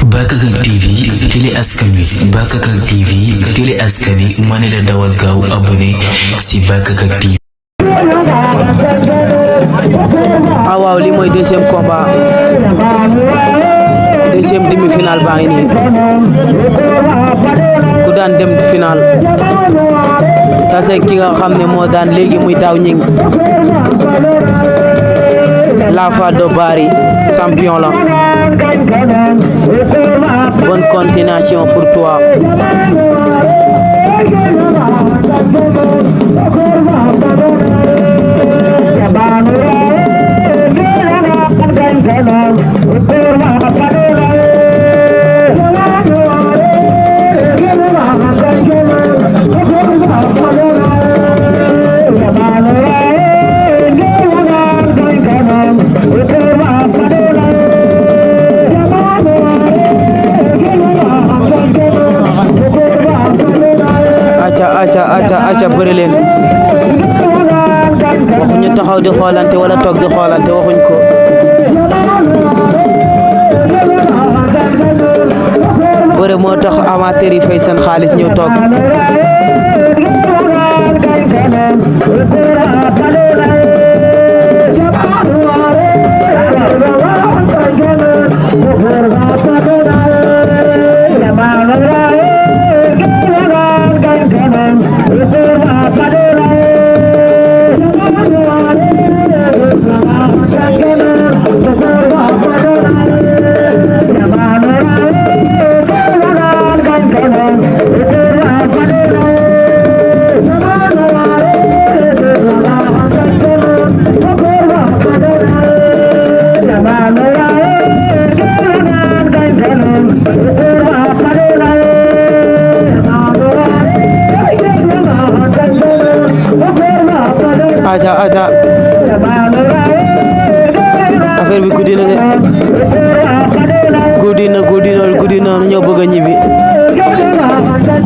Bakakak TV télé askan wi Bakakak TV télé askan wi ma ne la dawal gaaw abonné si Bakakak TV. waaw lii mooy deuxième combat deuxième demi-finale baa ngi nii ku daan dem finale tase ki nga xam ne moo daan léegi muy Daw Gning l'enfant de Bari champion la. Bonne continuation pour toi. aca bëri leen waxuñu taxaw di xoolante wala toog di xoolante waxuñ ko bëre moo tax amateur yi fay seen xaalis ñëw toog aja affaire bi guddi na de guddi na ñoo bëgg a ñibbi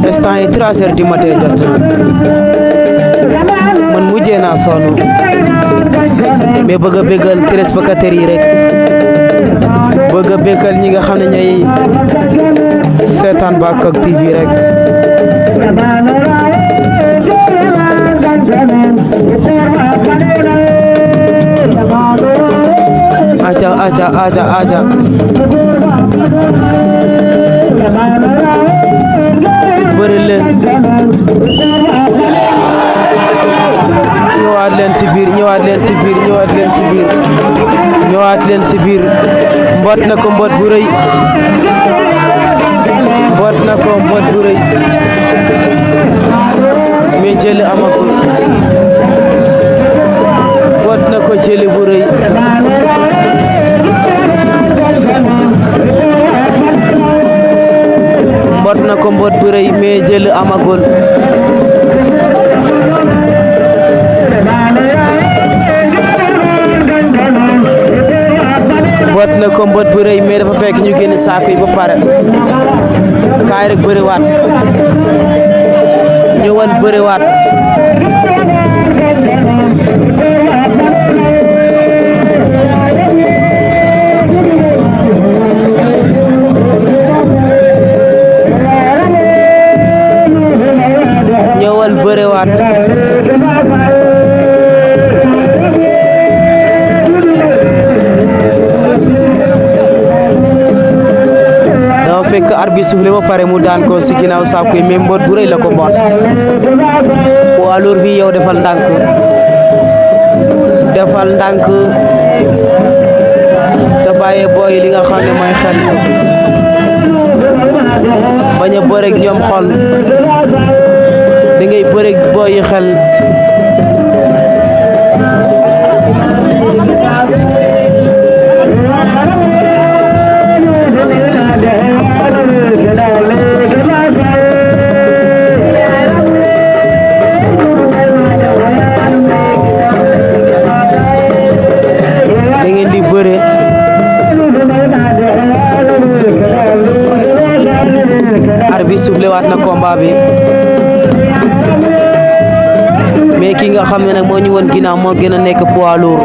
instant yi 3 heures du matin jot man mujjee naa sonn mais bëgg a bégal téléspectateurs yi rek bëgg a bégal ñi nga xam ne ñooy seetaan Bakakak TV rek aja bëri leen ñëwaat leen si biir mboot na ko mboot bu rëy mais jëli amagul mboot na ko jëli bu rëy mbot na ko mbot bu rëy mais jël amagul mbot na ko mbot bu rëy mais dafa fekk ñu génn saako yi ba pare kaay rek bëriwaat ñëwal bëriwaat bërewaat dafa fekk arbitre soufflé ba pare mu daan ko si ginnaaw saako yi mais mboot bu rëy la ko mboot poids lourd bi yow defal ndànk te bàyyee booy li nga xam ne mooy xel bañ a bëreeg ñoom xol da ngay bëreeg booy xel da ngeen di bëre arbitre soufflé waat na combat bi mais ki nga xam ne nag moo ñu woon ginnaaw moo gën a nekk poids lourd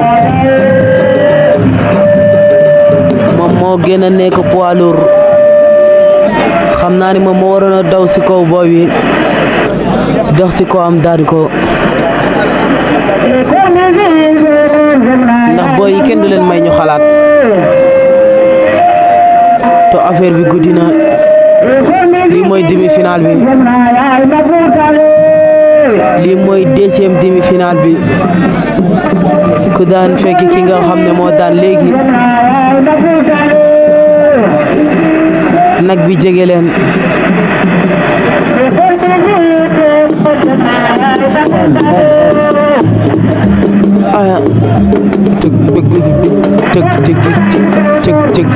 moom moo gën a nekk poids lourd xam naa ni moom moo waroon a daw si kaw booy bi dox si kaw am daal ko ndax booy yi kenn du leen may ñu xalaat to affaire bi guddi na lii mooy demi-finale bi lii mooy deuxième demi-finale bi ku daan fekk ki nga xam ne moo daan léegi nag bi jege leen aya tëgg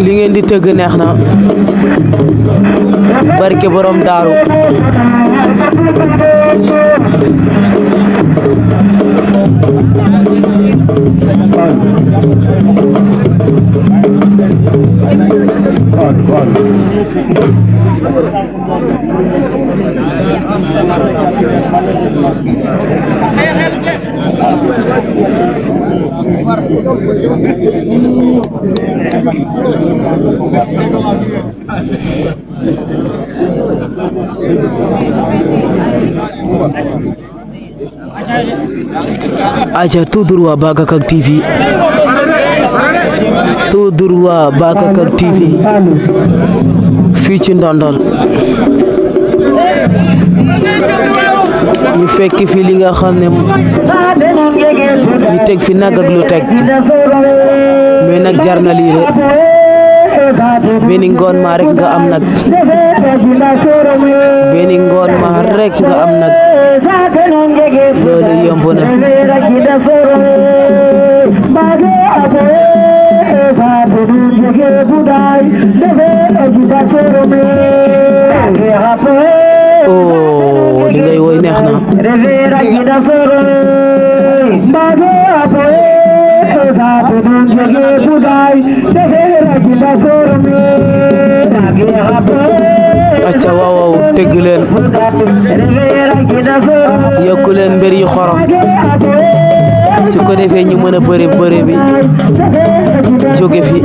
li ngeen di tëgg neex na barke borom daaru aja tout droit Bakakak TV tout droit Bakakak TV fii ci Ndondol ñu fekk fi li nga xam ne ñu teg fi nag ak lu teg mais nag jar na lii rek benn ngoon ma rek nga am nag benn ngoon ma rek nga am nag loolu yomb na oh li ngay woy neex na acca waaw waaw tëgg leen yokku leen mbir yu xorom su ko defee ñu mën a bëre bi jóge fi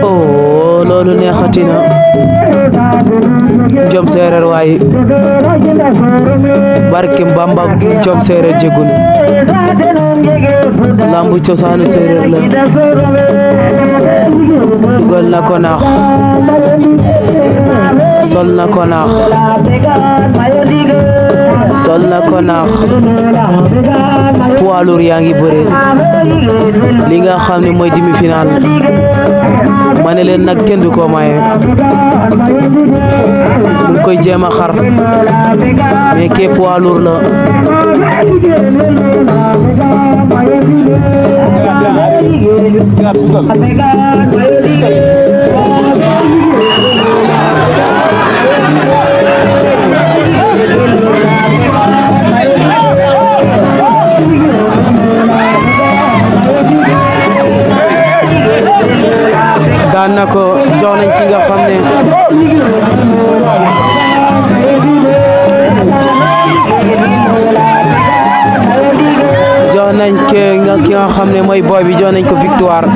oh loolu neexati na Jom Seereer waay barke Bamba Jom Seereer jegun lambu cosaanu séeréer la dugal na ko naax sol na ko naax sol na ko naax poids lourd yaa ngi bëre li nga xam ne mooy demi-finale ma ne leen nag kenn du ko maye mu ngi koy jéem a xar mais ke poids lourd la daan na ko jox nañ ki nga xam ne jox nañ ki nga xam ne mooy boy bi jox nañ ko victoire